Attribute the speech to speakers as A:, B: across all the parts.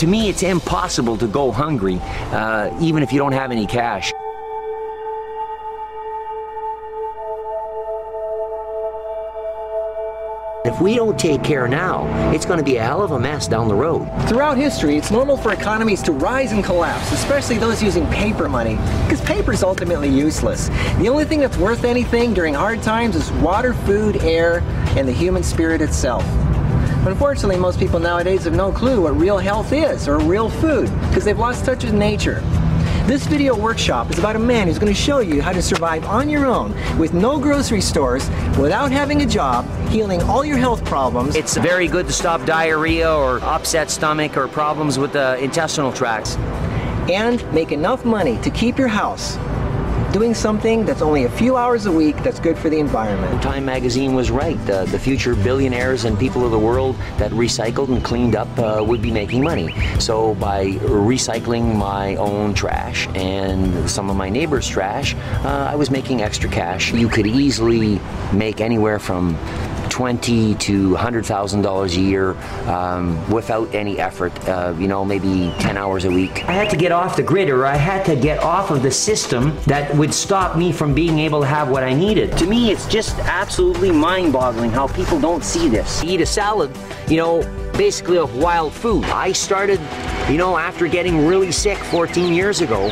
A: To me, it's impossible to go hungry, even if you don't have any cash. If we don't take care now, it's going to be a hell of a mess down the road.
B: Throughout history, it's normal for economies to rise and collapse, especially those using paper money, because paper is ultimately useless. The only thing that's worth anything during hard times is water, food, air, and the human spirit itself. But unfortunately, most people nowadays have no clue what real health is, or real food, because they've lost touch with nature. This video workshop is about a man who's going to show you how to survive on your own with no grocery stores, without having a job, healing all your health problems.
A: It's very good to stop diarrhea or upset stomach or problems with the intestinal tracts.
B: And make enough money to keep your house doing something that's only a few hours a week that's good for the environment.
A: Time magazine was right. The future billionaires and people of the world that recycled and cleaned up would be making money. So by recycling my own trash and some of my neighbors' trash, I was making extra cash. You could easily make anywhere from $20,000 to $100,000 a year without any effort, you know, maybe 10 hours a week. I had to get off the grid, or I had to get off of the system that would stop me from being able to have what I needed. To me, it's just absolutely mind-boggling how people don't see this. Eat a salad, you know, basically of wild food. I started, you know, after getting really sick 14 years ago,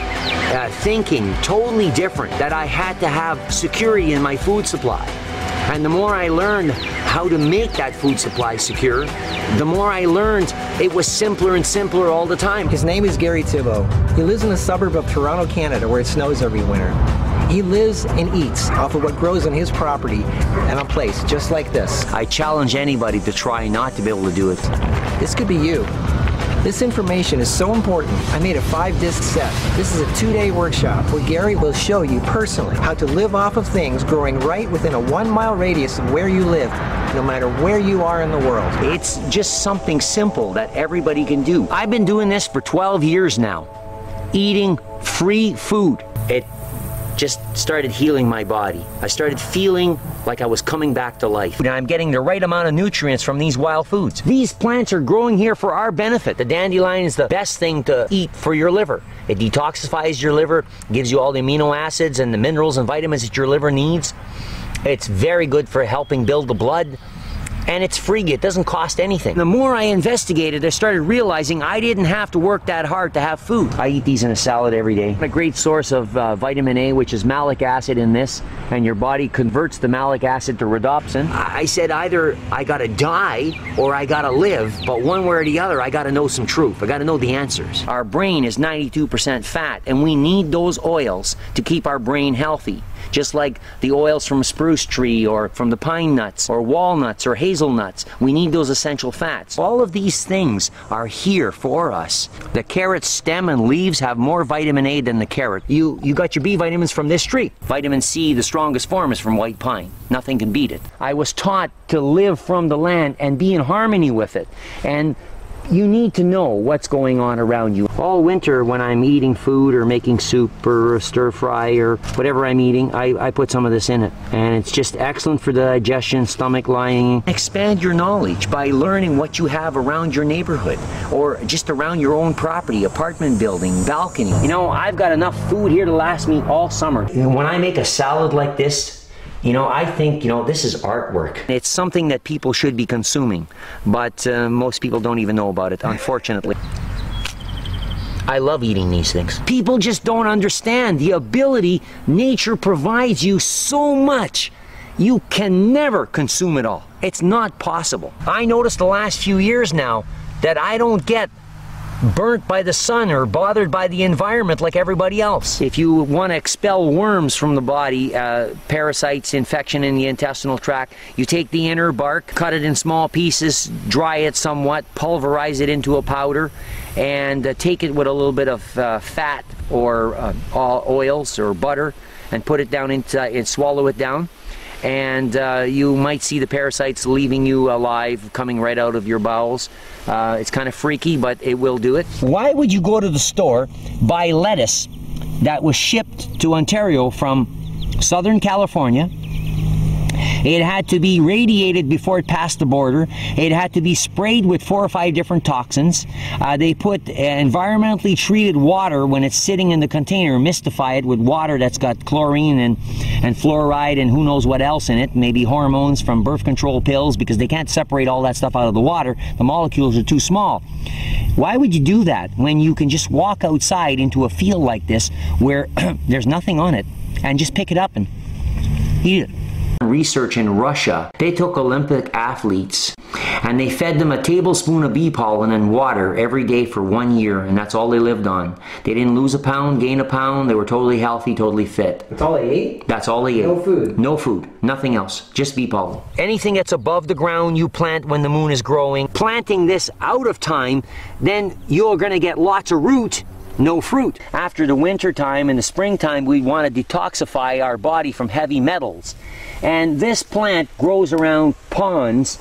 A: thinking totally different, that I had to have security in my food supply. And the more I learned how to make that food supply secure, the more I learned it was simpler and simpler all the time.
B: His name is Gary Thibault. He lives in a suburb of Toronto, Canada, where it snows every winter. He lives and eats off of what grows on his property and a place just like this.
A: I challenge anybody to try not to be able to do it.
B: This could be you. This information is so important, I made a 5-disc set. This is a 2-day workshop where Gary will show you personally how to live off of things growing right within a 1-mile radius of where you live, no matter where you are in the world.
A: It's just something simple that everybody can do. I've been doing this for 12 years now, eating free food. It just started healing my body. I started feeling like I was coming back to life. And I'm getting the right amount of nutrients from these wild foods. These plants are growing here for our benefit. The dandelion is the best thing to eat for your liver. It detoxifies your liver, gives you all the amino acids and the minerals and vitamins that your liver needs. It's very good for helping build the blood. And it's free, it doesn't cost anything. The more I investigated, I started realizing I didn't have to work that hard to have food. I eat these in a salad every day. A great source of vitamin A, which is malic acid in this, and your body converts the malic acid to rhodopsin. I said either I gotta die or I gotta live, but one way or the other, I gotta know some truth. I gotta know the answers. Our brain is 92% fat, and we need those oils to keep our brain healthy. Just like the oils from a spruce tree or from the pine nuts or walnuts or hazelnuts. We need those essential fats. All of these things are here for us. The carrot stem and leaves have more vitamin A than the carrot. You got your B vitamins from this tree. Vitamin C, the strongest form, is from white pine. Nothing can beat it. I was taught to live from the land and be in harmony with it. And you need to know what's going on around you. All winter when I'm eating food or making soup or stir fry or whatever I'm eating, I put some of this in it. And it's just excellent for the digestion, stomach lining. Expand your knowledge by learning what you have around your neighborhood or just around your own property, apartment building, balcony. You know, I've got enough food here to last me all summer. When I make a salad like this, you know, I think, you know, this is artwork. It's something that people should be consuming, but most people don't even know about it, unfortunately. I love eating these things. People just don't understand the ability nature provides you so much. You can never consume it all. It's not possible. I noticed the last few years now that I don't get burnt by the sun or bothered by the environment like everybody else. If you want to expel worms from the body, parasites, infection in the intestinal tract, you take the inner bark, cut it in small pieces, dry it somewhat, pulverize it into a powder, and take it with a little bit of fat or oils or butter and put it down inside and swallow it down. And you might see the parasites leaving you alive, coming right out of your bowels. It's kind of freaky, but it will do it. Why would you go to the store, buy lettuce that was shipped to Ontario from Southern California, It had to be radiated before it passed the border. It had to be sprayed with 4 or 5 different toxins. They put environmentally treated water when it's sitting in the container, mystify it with water that's got chlorine and fluoride and who knows what else in it, maybe hormones from birth control pills, because they can't separate all that stuff out of the water. The molecules are too small. Why would you do that when you can just walk outside into a field like this where there's nothing on it and just pick it up and eat it? Research in Russia, they took Olympic athletes and they fed them a tablespoon of bee pollen and water every day for 1 year, and that's all they lived on. They didn't lose a pound, gain a pound. They were totally healthy, totally fit.
B: That's all they ate?
A: That's all they ate.
B: No food?
A: No food. Nothing else. Just bee pollen. Anything that's above the ground, you plant when the moon is growing. Planting this out of time, then you're going to get lots of root, no fruit. After the winter time and the springtime, we want to detoxify our body from heavy metals. And this plant grows around ponds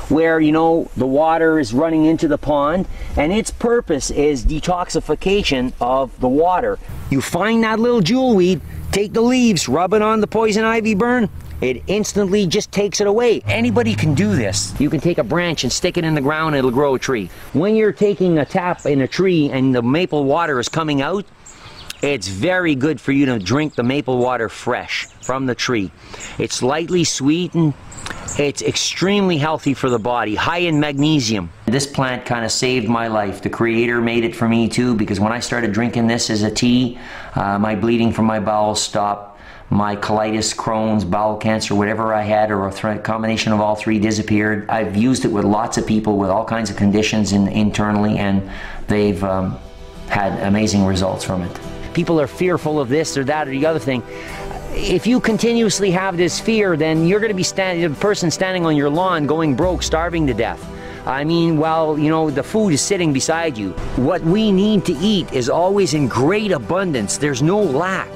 A: where, you know, the water is running into the pond, and its purpose is detoxification of the water. You find that little jewelweed, take the leaves, rub it on the poison ivy burn, it instantly just takes it away. Anybody can do this. You can take a branch and stick it in the ground, it'll grow a tree. When you're taking a tap in a tree and the maple water is coming out, it's very good for you to drink the maple water fresh from the tree. It's lightly sweetened. It's extremely healthy for the body, high in magnesium. This plant kind of saved my life. The Creator made it for me too, because when I started drinking this as a tea, my bleeding from my bowels stopped. My colitis, Crohn's, bowel cancer, whatever I had, or a combination of all three, disappeared. I've used it with lots of people with all kinds of conditions internally, and they've had amazing results from it. People are fearful of this or that or the other thing. If you continuously have this fear, then you're going to be the person standing on your lawn going broke, starving to death. I mean, well, you know, the food is sitting beside you. What we need to eat is always in great abundance. There's no lack.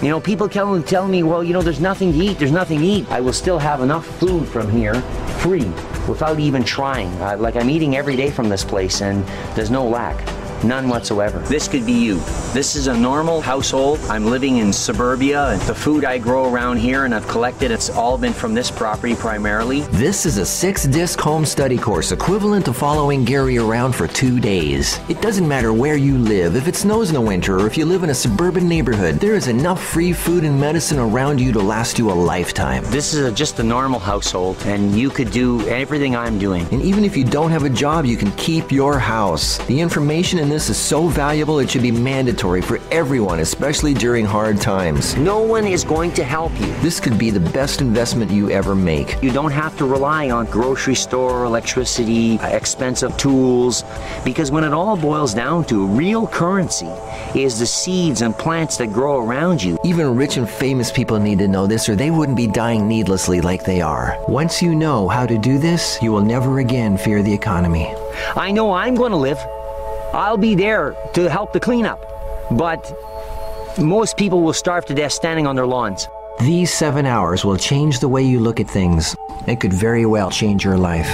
A: You know, people tell me, well, you know, there's nothing to eat, there's nothing to eat. I will still have enough food from here, free, without even trying. Like, I'm eating every day from this place, and there's no lack. None whatsoever. This could be you. This is a normal household. I'm living in suburbia, and the food I grow around here and I've collected, it's all been from this property primarily.
C: This is a 6-disc home study course equivalent to following Gary around for 2 days. It doesn't matter where you live, if it snows in the winter or if you live in a suburban neighborhood, there is enough free food and medicine around you to last you a lifetime.
A: This is just a normal household, and you could do everything I'm doing.
C: And even if you don't have a job, you can keep your house. The information in this is so valuable it should be mandatory for everyone, especially during hard times.
A: No one is going to help you.
C: This could be the best investment you ever make.
A: You don't have to rely on grocery store, electricity, expensive tools, because when it all boils down to, real currency is the seeds and plants that grow around you.
C: Even rich and famous people need to know this, or they wouldn't be dying needlessly like they are. Once you know how to do this, you will never again fear the economy.
A: I know I'm going to live. I'll be there to help the cleanup, but most people will starve to death standing on their lawns.
C: These 7 hours will change the way you look at things. It could very well change your life.